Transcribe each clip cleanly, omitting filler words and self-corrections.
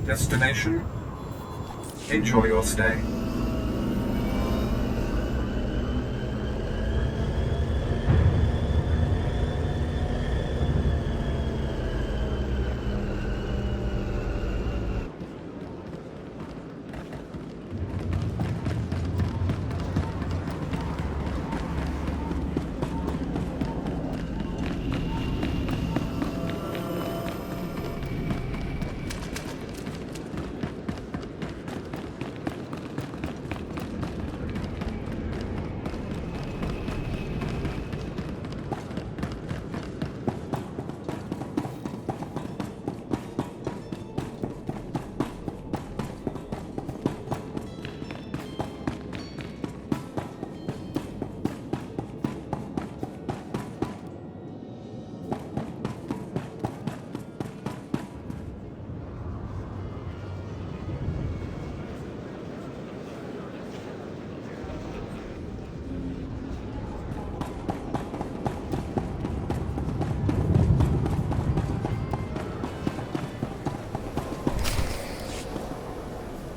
Destination? Enjoy your stay.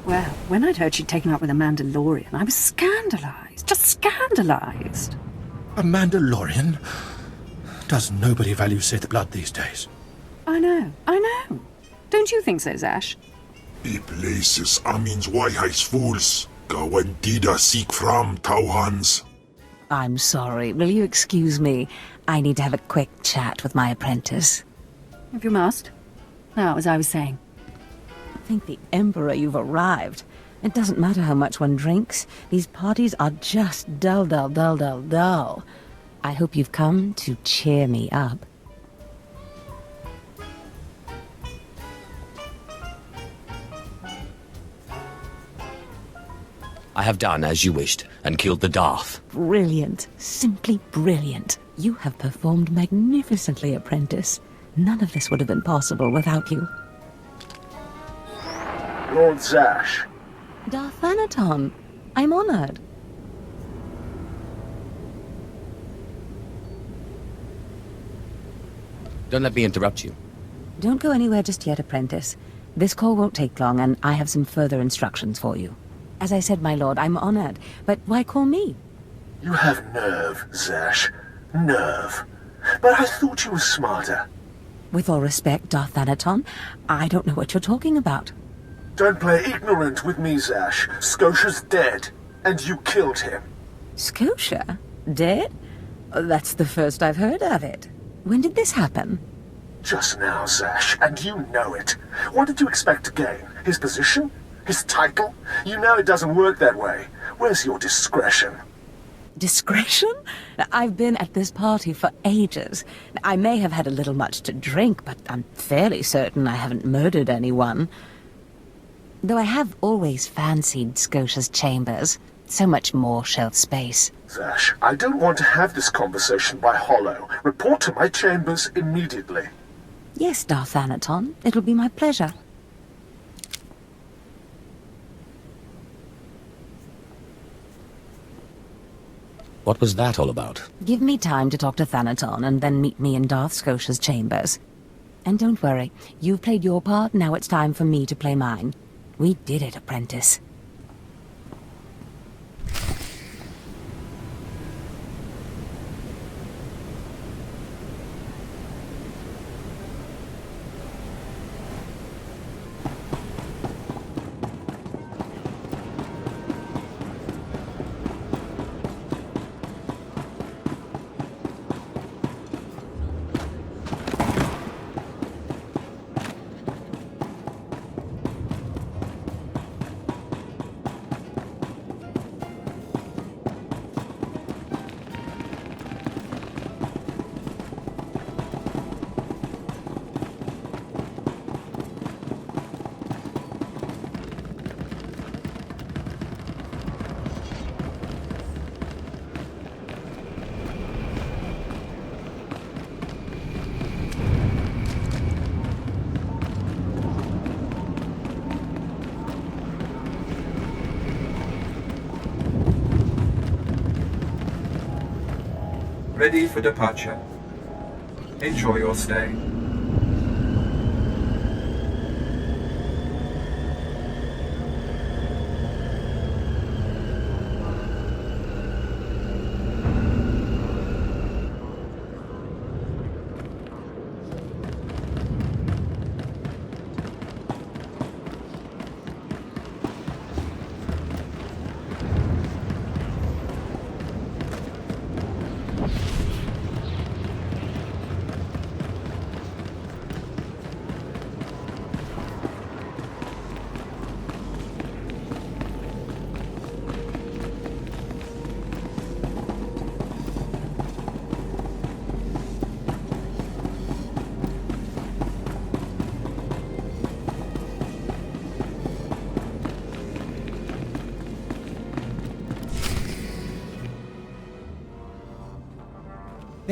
Well, when I'd heard she'd taken up with a Mandalorian, I was scandalised. Just scandalised. A Mandalorian? Does nobody value Sith blood these days? I know. Don't you think so, Zash? I places Amin's Waiheis fools. Gawantida seek from Tauhans. I'm sorry. Will you excuse me? I need to have a quick chat with my apprentice. If you must. Now, as I was saying. Thank the Emperor you've arrived. It doesn't matter how much one drinks. These parties are just dull. I hope you've come to cheer me up. I have done as you wished, and killed the Darth. Brilliant. Simply brilliant. You have performed magnificently, apprentice. None of this would have been possible without you. Lord Zash. Darth Thanaton, I'm honored. Don't let me interrupt you. Don't go anywhere just yet, apprentice. This call won't take long, and I have some further instructions for you. As I said, my lord, I'm honored, but why call me? You have nerve, Zash. Nerve. But I thought you were smarter. With all respect, Darth Thanaton, I don't know what you're talking about. Don't play ignorant with me, Zash. Scotia's dead, and you killed him. Scotia? Dead? That's the first I've heard of it. When did this happen? Just now, Zash, and you know it. What did you expect to gain? His position? His title? You know it doesn't work that way. Where's your discretion? Discretion? I've been at this party for ages. I may have had a little much to drink, but I'm fairly certain I haven't murdered anyone. Though I have always fancied Scotia's chambers. So much more shelf space. Zash, I don't want to have this conversation by hollow. Report to my chambers immediately. Yes, Darth Thanaton. It'll be my pleasure. What was that all about? Give me time to talk to Thanaton, and then meet me in Darth Scotia's chambers. And don't worry, you've played your part, now it's time for me to play mine. We did it, apprentice. Ready for departure. Enjoy your stay.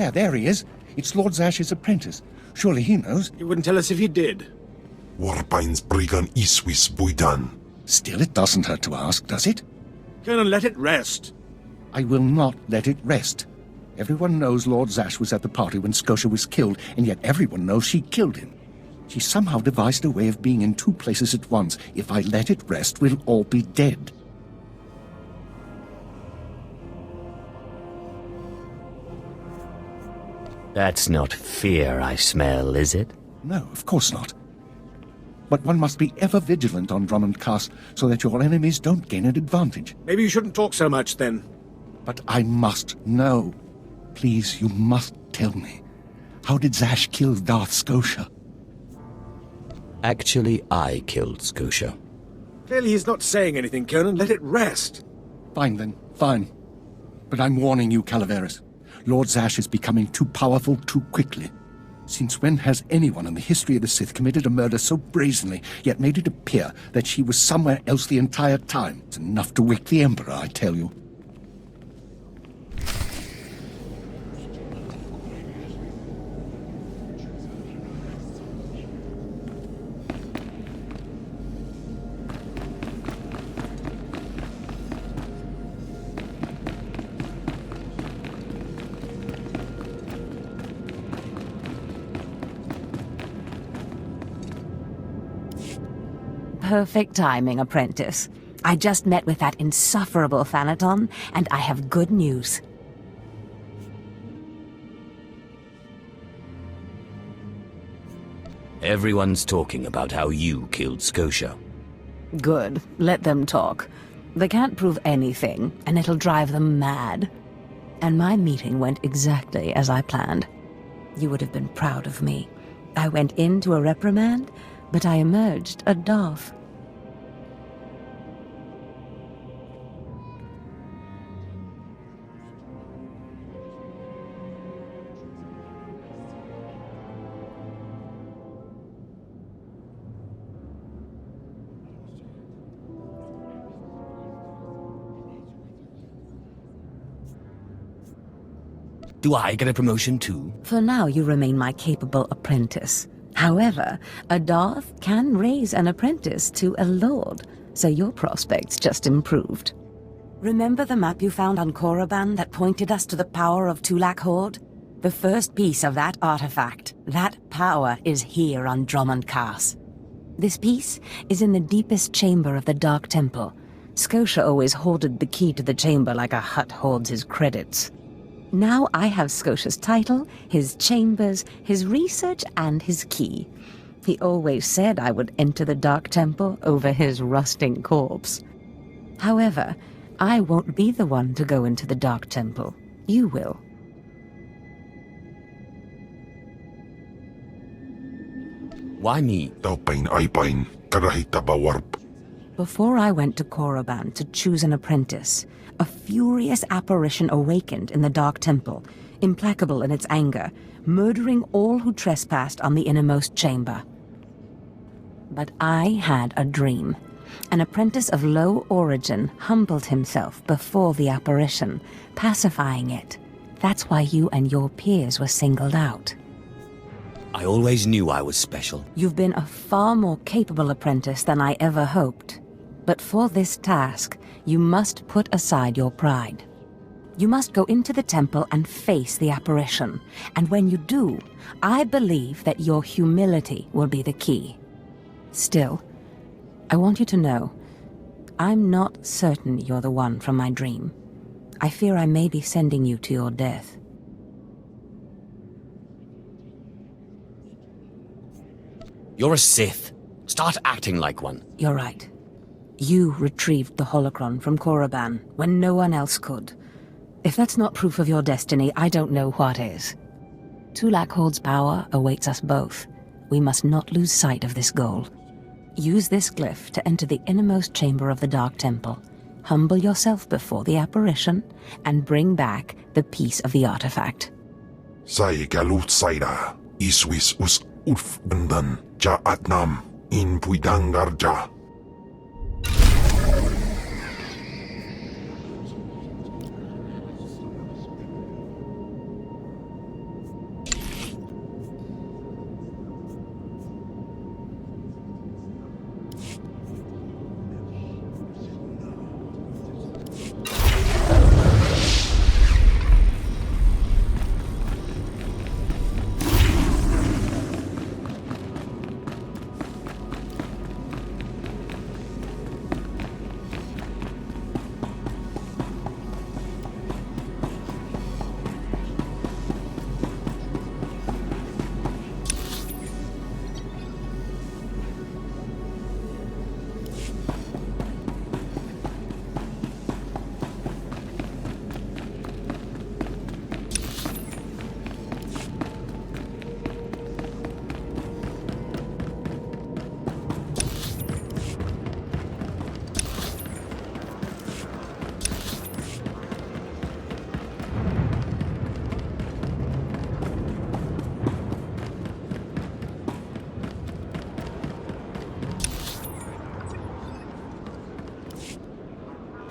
There he is. It's Lord Zash's apprentice. Surely he knows. You wouldn't tell us if you did. Warpain's Brigan Iswis Buidan. Still, it doesn't hurt to ask, does it? Colonel, let it rest. I will not let it rest. Everyone knows Lord Zash was at the party when Scotia was killed, and yet everyone knows she killed him. She somehow devised a way of being in two places at once. If I let it rest, we'll all be dead. That's not fear I smell, is it? No, of course not. But one must be ever vigilant on Drummond Castle so that your enemies don't gain an advantage. Maybe you shouldn't talk so much, then. But I must know. Please, you must tell me. How did Zash kill Darth Scotia? Actually, I killed Scotia. Clearly he's not saying anything, Colonel. Let it rest. Fine, then. Fine. But I'm warning you, Calaveras. Lord Zash is becoming too powerful too quickly. Since when has anyone in the history of the Sith committed a murder so brazenly, yet made it appear that she was somewhere else the entire time? It's enough to wake the Emperor, I tell you. Perfect timing, apprentice. I just met with that insufferable Thanaton, and I have good news. Everyone's talking about how you killed Scotia. Good. Let them talk. They can't prove anything, and it'll drive them mad. And my meeting went exactly as I planned. You would have been proud of me. I went into a reprimand, but I emerged a Darth. Do I get a promotion too? For now, you remain my capable apprentice. However, a Darth can raise an apprentice to a lord, so your prospects just improved. Remember the map you found on Korriban that pointed us to the power of Tulak Horde? The first piece of that artifact, that power, is here on Drummond Castle. This piece is in the deepest chamber of the Dark Temple. Scotia always hoarded the key to the chamber like a Hutt hoards his credits. Now I have Scotia's title, his chambers, his research, and his key. He always said I would enter the Dark Temple over his rusting corpse. However, I won't be the one to go into the Dark Temple. You will. Why me? Taupain aipain, karahita bawarp. Before I went to Korriban to choose an apprentice, a furious apparition awakened in the Dark Temple, implacable in its anger, murdering all who trespassed on the innermost chamber. But I had a dream. An apprentice of low origin humbled himself before the apparition, pacifying it. That's why you and your peers were singled out. I always knew I was special. You've been a far more capable apprentice than I ever hoped. But for this task, you must put aside your pride. You must go into the temple and face the apparition. And when you do, I believe that your humility will be the key. Still, I want you to know, I'm not certain you're the one from my dream. I fear I may be sending you to your death. You're a Sith. Start acting like one. You're right. You retrieved the holocron from Korriban when no one else could. If that's not proof of your destiny, I don't know what is. Tulak Horde's power awaits us both. We must not lose sight of this goal. Use this glyph to enter the innermost chamber of the Dark Temple. Humble yourself before the apparition, and bring back the piece of the artifact. Sai galut saira, iswis us urf bendan, ja atnam, in puidangarja.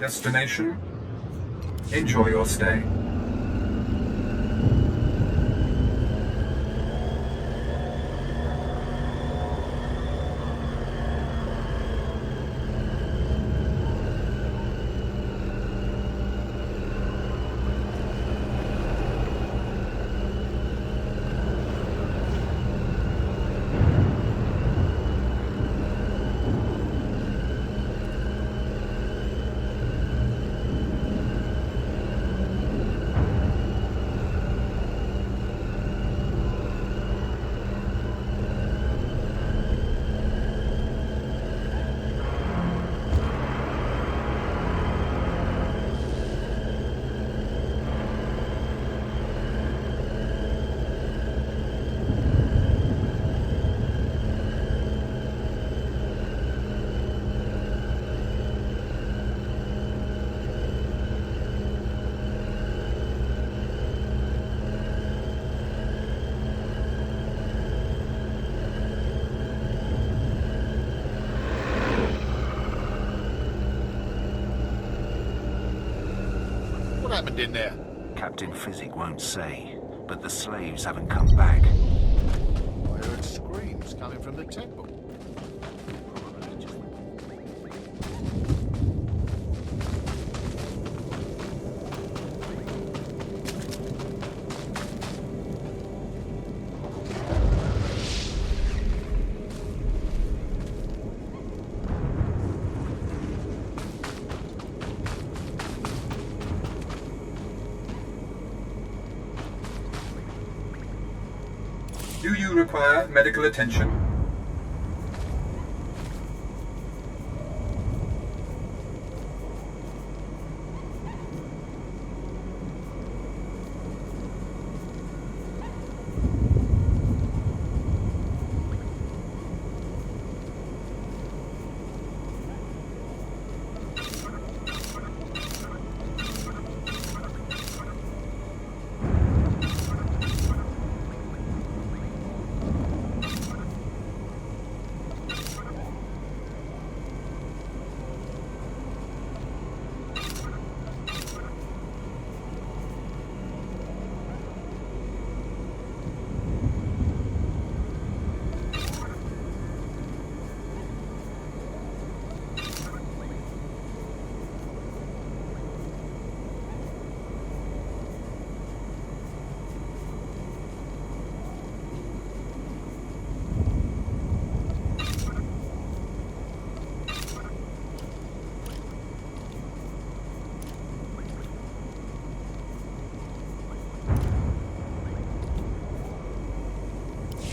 Destination. Enjoy your stay. What happened in there? Captain Physic won't say, but the slaves haven't come back. I heard screams coming from the temple. Do you require medical attention?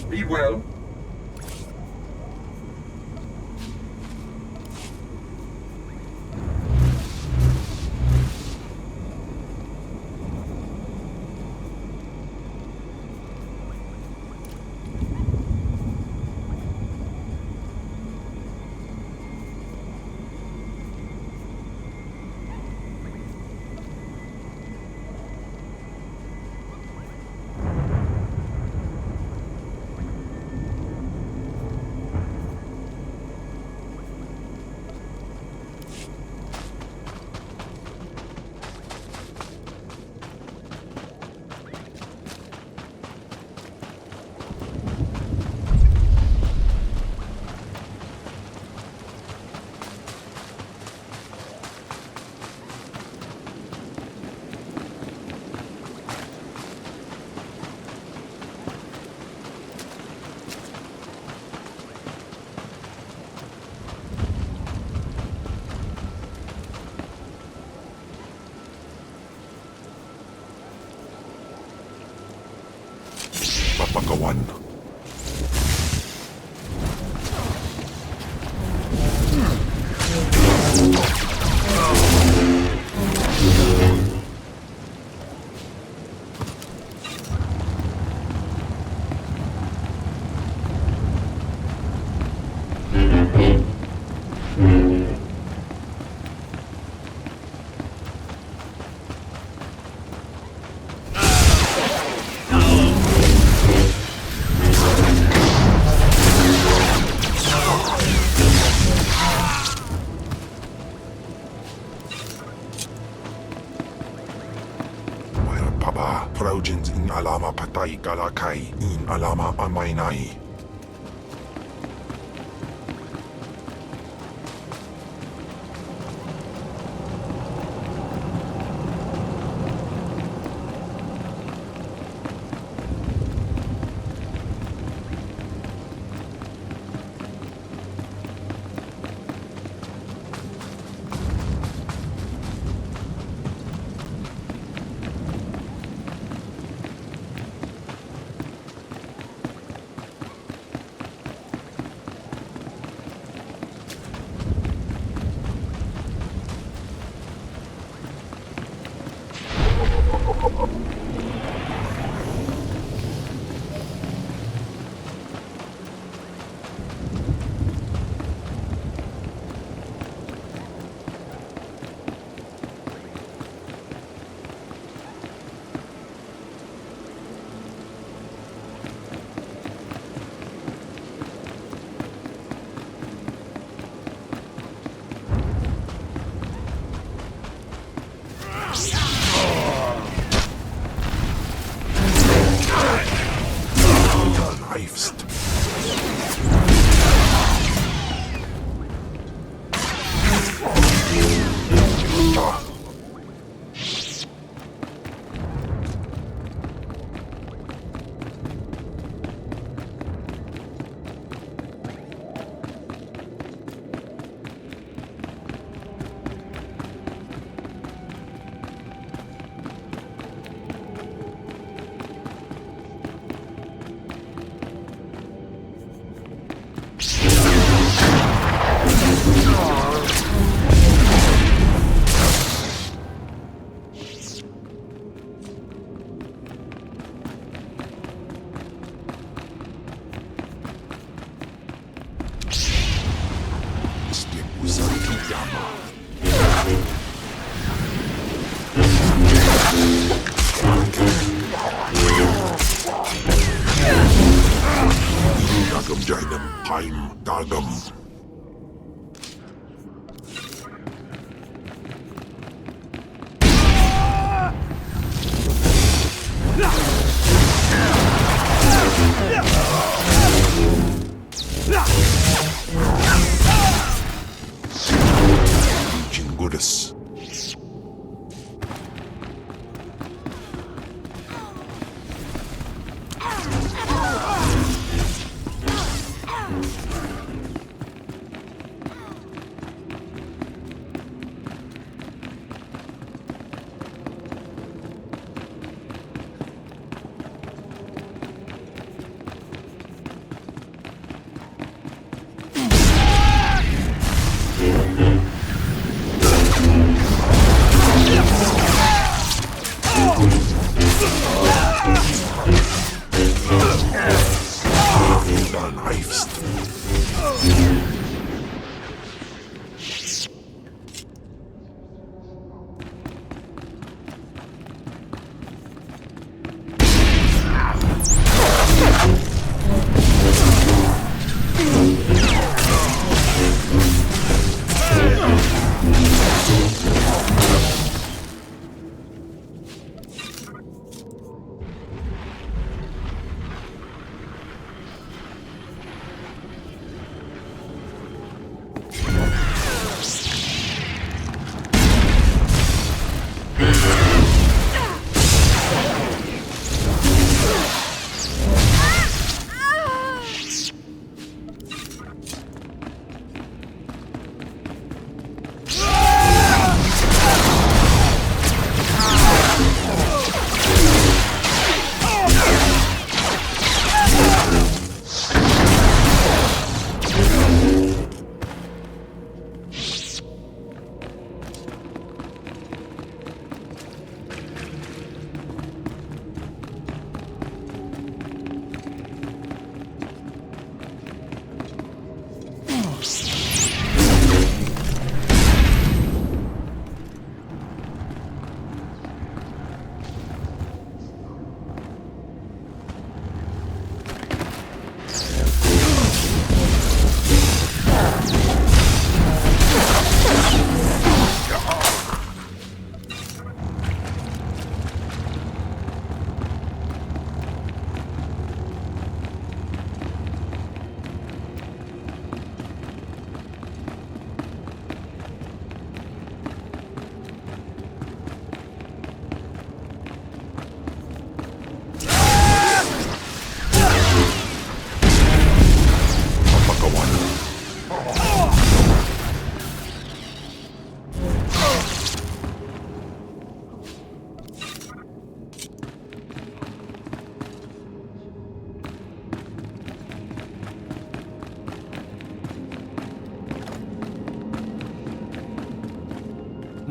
Be well. Papagawan. Aha, Progens in alama patay galakay in alama amaynay. Dagam jainam paim dagam. Legion Goddess.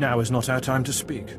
Now is not our time to speak.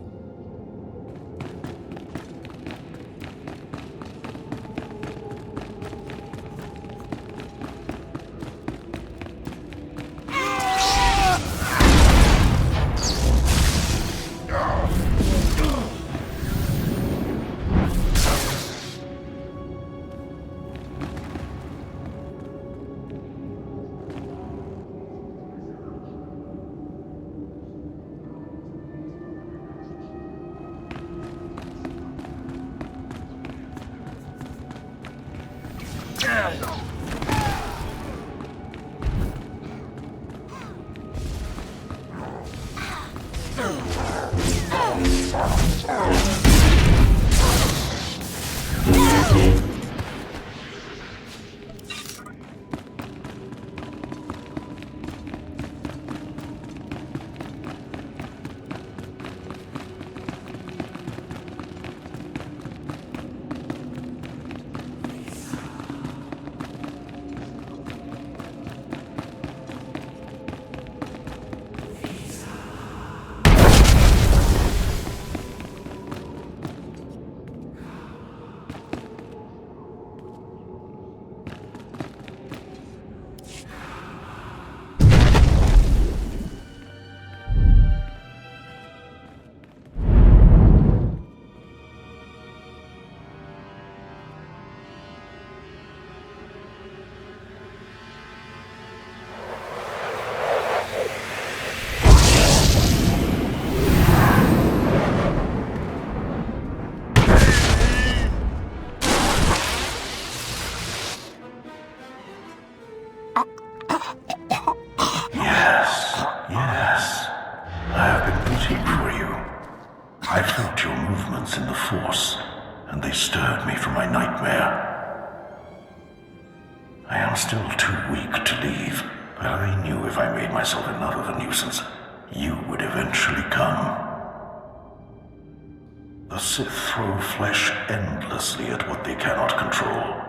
The Sith throw flesh endlessly at what they cannot control.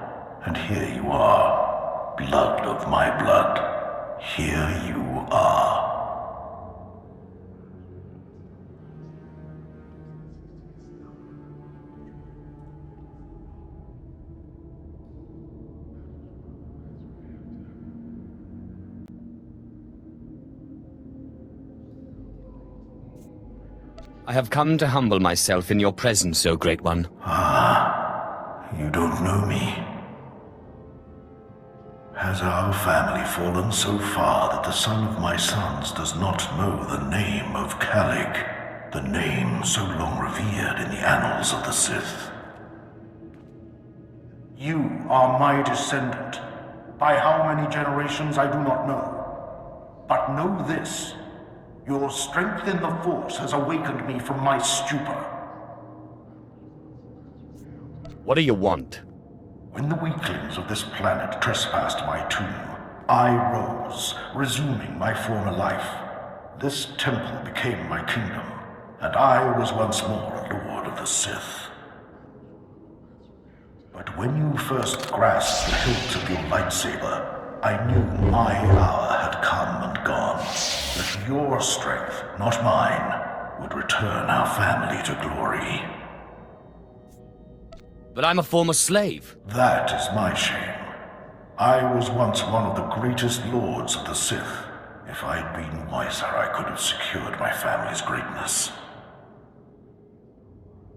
And here you are, blood of my blood. Here you are. I have come to humble myself in your presence, O Great One. Ah, you don't know me. Has our family fallen so far that the son of my sons does not know the name of Calig, the name so long revered in the annals of the Sith? You are my descendant. By how many generations I do not know. But know this. Your strength in the Force has awakened me from my stupor. What do you want? When the weaklings of this planet trespassed my tomb, I rose, resuming my former life. This temple became my kingdom, and I was once more a Lord of the Sith. But when you first grasped the hilt of your lightsaber, I knew my hour had come and gone. That your strength, not mine, would return our family to glory. But I'm a former slave. That is my shame. I was once one of the greatest lords of the Sith. If I'd been wiser, I could have secured my family's greatness.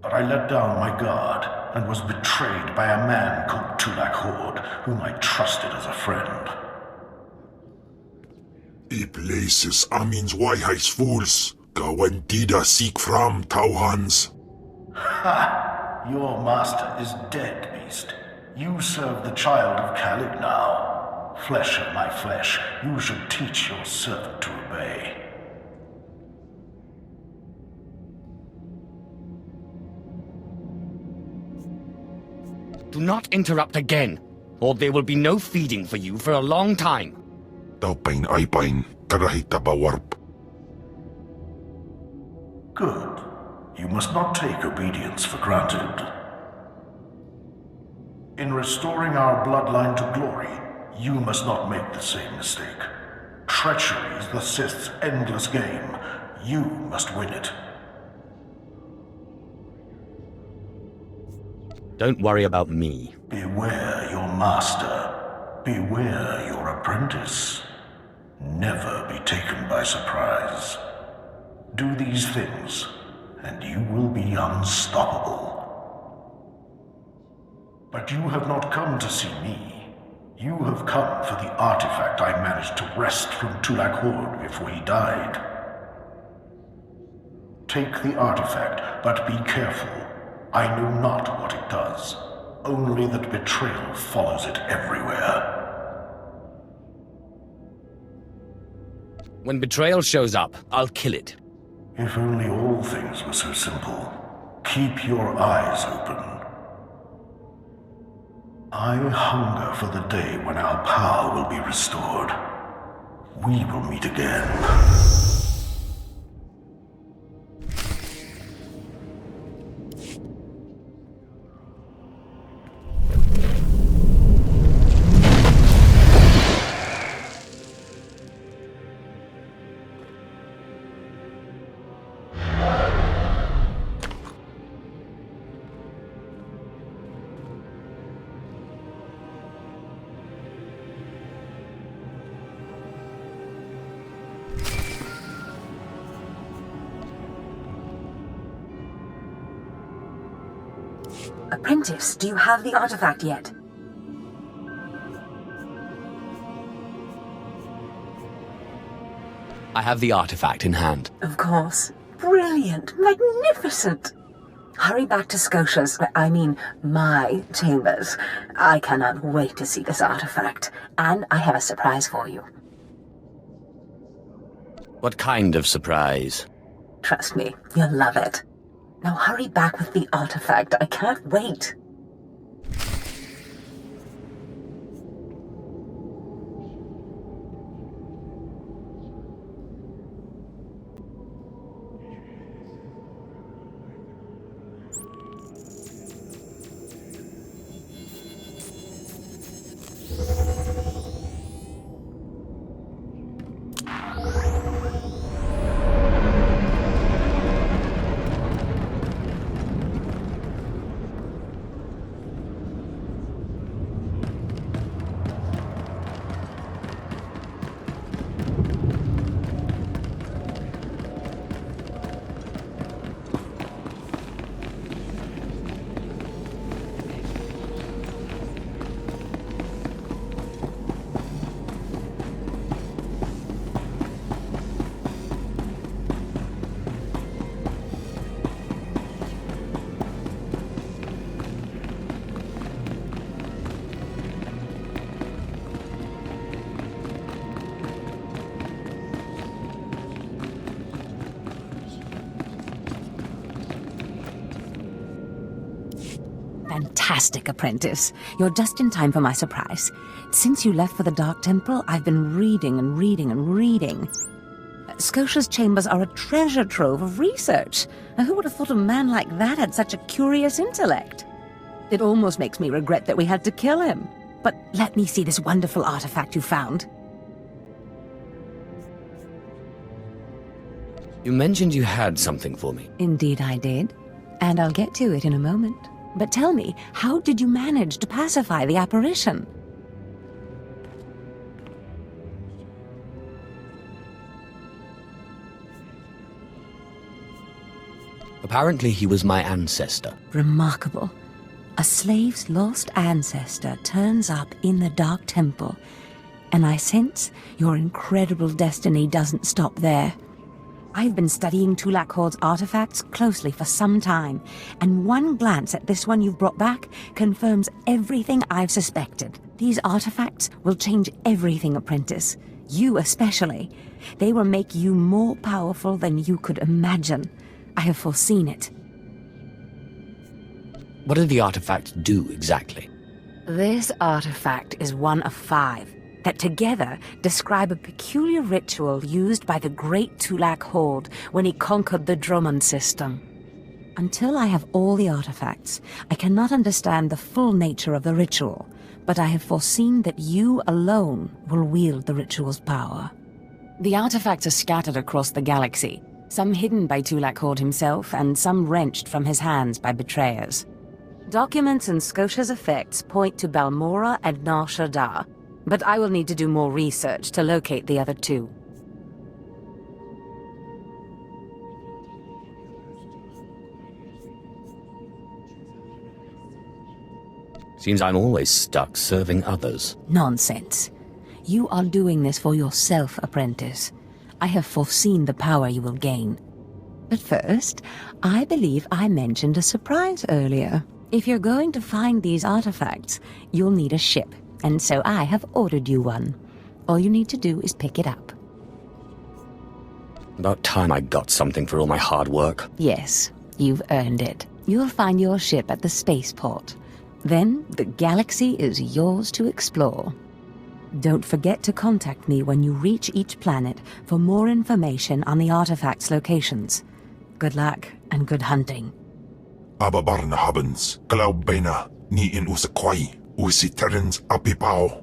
But I let down my guard and was betrayed by a man called Tulak Hord, whom I trusted as a friend. I places amins wajhais fools, gawantida seek from Tauhans. Ha! Your master is dead, beast. You serve the child of Calig now. Flesh of my flesh, you should teach your servant to obey. Do not interrupt again, or there will be no feeding for you for a long time. Taupain aipain, karahita bawarp. Good. You must not take obedience for granted. In restoring our bloodline to glory, you must not make the same mistake. Treachery is the Sith's endless game. You must win it. Don't worry about me. Beware your master. Beware your apprentice. Never be taken by surprise. Do these things, and you will be unstoppable. But you have not come to see me. You have come for the artifact I managed to wrest from Tulak Horde before he died. Take the artifact, but be careful. I know not what it does, only that betrayal follows it everywhere. When betrayal shows up, I'll kill it. If only all things were so simple. Keep your eyes open. I hunger for the day when our power will be restored. We will meet again. Apprentice, do you have the artifact yet? I have the artifact in hand. Of course. Brilliant. Magnificent. Hurry back to Scotia's, my chambers. I cannot wait to see this artifact. And I have a surprise for you. What kind of surprise? Trust me, you'll love it. Now hurry back with the artifact. I can't wait. Fantastic, apprentice. You're just in time for my surprise. Since you left for the Dark Temple, I've been reading and reading and reading. Scotia's chambers are a treasure trove of research. Now, who would have thought a man like that had such a curious intellect? It almost makes me regret that we had to kill him. But let me see this wonderful artifact you found. You mentioned you had something for me. Indeed I did. And I'll get to it in a moment. But tell me, how did you manage to pacify the apparition? Apparently he was my ancestor. Remarkable. A slave's lost ancestor turns up in the Dark Temple, and I sense your incredible destiny doesn't stop there. I've been studying Tulak Horde's artifacts closely for some time, and one glance at this one you've brought back confirms everything I've suspected. These artifacts will change everything, apprentice. You especially. They will make you more powerful than you could imagine. I have foreseen it. What did the artifacts do exactly? This artifact is one of 5 that together describe a peculiar ritual used by the great Tulak Horde when he conquered the Drummond system. Until I have all the artifacts, I cannot understand the full nature of the ritual, but I have foreseen that you alone will wield the ritual's power. The artifacts are scattered across the galaxy, Some hidden by Tulak Horde himself, and some wrenched from his hands by betrayers. Documents and Scotia's effects point to Balmora and Nar Shaddaa, but I will need to do more research to locate the other two. Seems I'm always stuck serving others. Nonsense. You are doing this for yourself, apprentice. I have foreseen the power you will gain. But first, I believe I mentioned a surprise earlier. If you're going to find these artifacts, you'll need a ship, and so I have ordered you one. All you need to do is pick it up. About time I got something for all my hard work. Yes, you've earned it. You'll find your ship at the spaceport. Then, the galaxy is yours to explore. Don't forget to contact me when you reach each planet for more information on the artifacts' locations. Good luck, and good hunting. Ababarna habens, Glaubena, ni in usakwai, usiterens apipao.